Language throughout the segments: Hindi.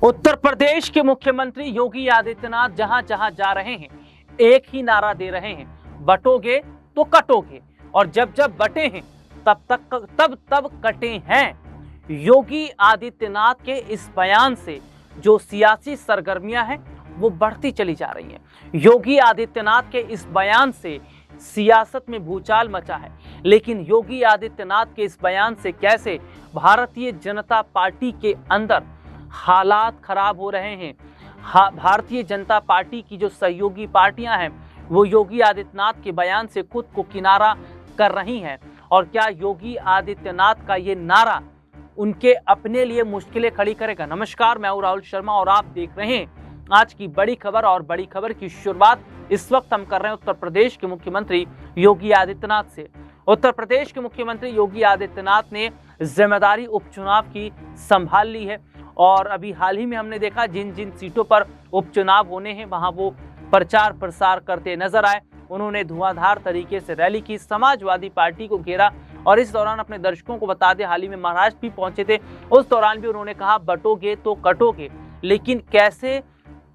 उत्तर प्रदेश के मुख्यमंत्री योगी आदित्यनाथ जहां जहां जा रहे हैं एक ही नारा दे रहे हैं, बटोगे तो कटोगे। और जब जब बटे हैं तब कटे हैं। योगी आदित्यनाथ के इस बयान से जो सियासी सरगर्मियां हैं वो बढ़ती चली जा रही हैं। योगी आदित्यनाथ के इस बयान से सियासत में भूचाल मचा है, लेकिन योगी आदित्यनाथ के इस बयान से कैसे भारतीय जनता पार्टी के अंदर हालात खराब हो रहे हैं। भारतीय जनता पार्टी की जो सहयोगी पार्टियां हैं वो योगी आदित्यनाथ के बयान से खुद को किनारा कर रही हैं। और क्या योगी आदित्यनाथ का ये नारा उनके अपने लिए मुश्किलें खड़ी करेगा? नमस्कार, मैं हूं राहुल शर्मा और आप देख रहे हैं आज की बड़ी खबर। और बड़ी खबर की शुरुआत इस वक्त हम कर रहे हैं उत्तर प्रदेश के मुख्यमंत्री योगी आदित्यनाथ से। उत्तर प्रदेश के मुख्यमंत्री योगी आदित्यनाथ ने जिम्मेदारी उपचुनाव की संभाल ली है और अभी हाल ही में हमने देखा जिन जिन सीटों पर उपचुनाव होने हैं वहां वो प्रचार प्रसार करते नजर आए। उन्होंने धुआंधार तरीके से रैली की, समाजवादी पार्टी को घेरा और इस दौरान अपने दर्शकों को बता दें हाल ही में महाराष्ट्र भी पहुंचे थे, उस दौरान भी उन्होंने कहा बटोगे तो कटोगे। लेकिन कैसे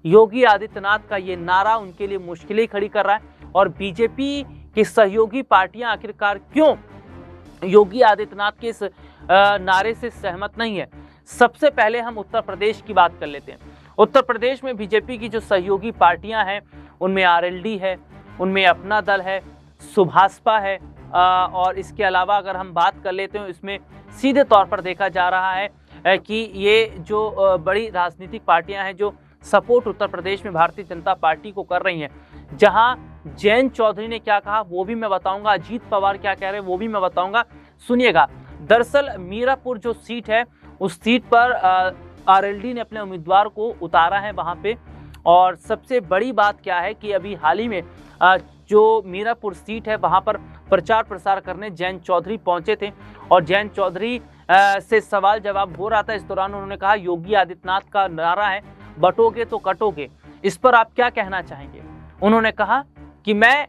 योगी आदित्यनाथ का ये नारा उनके लिए मुश्किलें खड़ी कर रहा है और बीजेपी की सहयोगी पार्टियां आखिरकार क्यों योगी आदित्यनाथ के इस नारे से सहमत नहीं है? सबसे पहले हम उत्तर प्रदेश की बात कर लेते हैं। उत्तर प्रदेश में बीजेपी की जो सहयोगी पार्टियां हैं उनमें आरएलडी है, उनमें अपना दल है, सुभाषपा है और इसके अलावा अगर हम बात कर लेते हैं इसमें सीधे तौर पर देखा जा रहा है कि ये जो बड़ी राजनीतिक पार्टियां हैं जो सपोर्ट उत्तर प्रदेश में भारतीय जनता पार्टी को कर रही हैं। जहां जयंत चौधरी ने क्या कहा वो भी मैं बताऊंगा, अजीत पवार क्या कह रहे हैं वो भी मैं बताऊंगा, सुनिएगा। दरअसल मीरापुर जो सीट है उस सीट पर आरएलडी ने अपने उम्मीदवार को उतारा है वहां पे। और सबसे बड़ी बात क्या है कि अभी हाल ही में जो मीरापुर सीट है वहां पर प्रचार प्रसार करने जयंत चौधरी पहुंचे थे और जयंत चौधरी से सवाल जवाब हो रहा था। इस दौरान उन्होंने कहा योगी आदित्यनाथ का नारा है बटोगे तो कटोगे, इस पर आप क्या कहना चाहेंगे? उन्होंने कहा कि मैं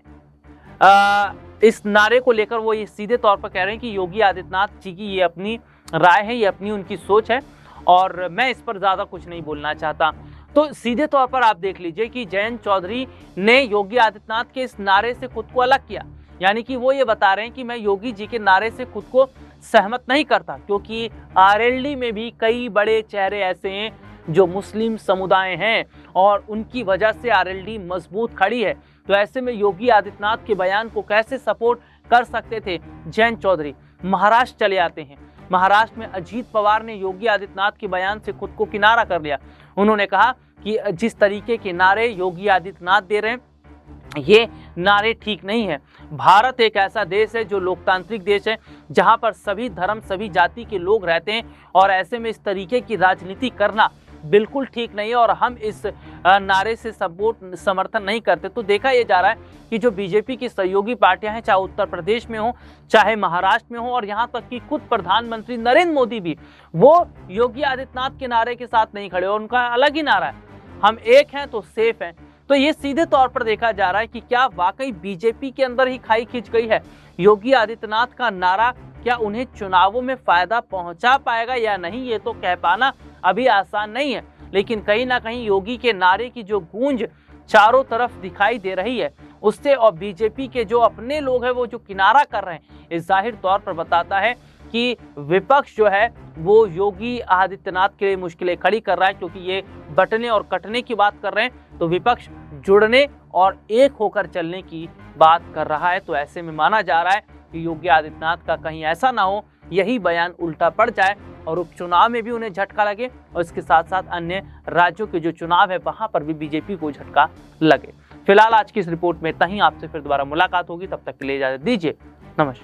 इस नारे को लेकर वो ये सीधे तौर पर कह रहे हैं कि योगी आदित्यनाथ जी की ये अपनी राय है, ये अपनी उनकी सोच है और मैं इस पर ज्यादा कुछ नहीं बोलना चाहता। तो सीधे तौर पर आप देख लीजिए कि जयंत चौधरी ने योगी आदित्यनाथ के इस नारे से खुद को अलग किया, यानी कि वो ये बता रहे हैं कि मैं योगी जी के नारे से खुद को सहमत नहीं करता, क्योंकि आरएलडी में भी कई बड़े चेहरे ऐसे हैं जो मुस्लिम समुदाय हैं और उनकी वजह से आरएलडी मजबूत खड़ी है। तो ऐसे में योगी आदित्यनाथ के बयान को कैसे सपोर्ट कर सकते थे जयंत चौधरी? महाराष्ट्र चले आते हैं। महाराष्ट्र में अजीत पवार ने योगी आदित्यनाथ के बयान से खुद को किनारा कर लिया। उन्होंने कहा कि जिस तरीके के नारे योगी आदित्यनाथ दे रहे हैं ये नारे ठीक नहीं है। भारत एक ऐसा देश है जो लोकतांत्रिक देश है जहां पर सभी धर्म सभी जाति के लोग रहते हैं और ऐसे में इस तरीके की राजनीति करना बिल्कुल ठीक नहीं है और हम इस नारे से समर्थन नहीं करते। तो देखा यह जा रहा है कि जो बीजेपी की सहयोगी पार्टियां हैं, चाहे उत्तर प्रदेश में हो चाहे महाराष्ट्र में हो और यहां तक कि खुद प्रधानमंत्री नरेंद्र मोदी भी वो योगी आदित्यनाथ के नारे के साथ नहीं खड़े और उनका अलग ही नारा है, हम एक हैं तो सेफ हैं। तो ये सीधे तौर पर देखा जा रहा है कि क्या वाकई बीजेपी के अंदर ही खाई खिंच गई है? योगी आदित्यनाथ का नारा क्या उन्हें चुनावों में फायदा पहुंचा पाएगा या नहीं, ये तो कह पाना अभी आसान नहीं है। लेकिन कहीं ना कहीं योगी के नारे की जो गूंज चारों तरफ दिखाई दे रही है उससे और बीजेपी के जो अपने लोग हैं वो जो किनारा कर रहे हैं, इस जाहिर तौर पर बताता है कि विपक्ष जो है वो योगी आदित्यनाथ के लिए मुश्किलें खड़ी कर रहा है, क्योंकि ये बटने और कटने की बात कर रहे हैं तो विपक्ष जुड़ने और एक होकर चलने की बात कर रहा है। तो ऐसे में माना जा रहा है कि योगी आदित्यनाथ का कहीं ऐसा ना हो यही बयान उल्टा पड़ जाए और उपचुनाव में भी उन्हें झटका लगे और इसके साथ साथ अन्य राज्यों के जो चुनाव है वहां पर भी बीजेपी को झटका लगे। फिलहाल आज की इस रिपोर्ट में इतना ही। आपसे फिर दोबारा मुलाकात होगी, तब तक के लिए इजाजत दीजिए। नमस्कार।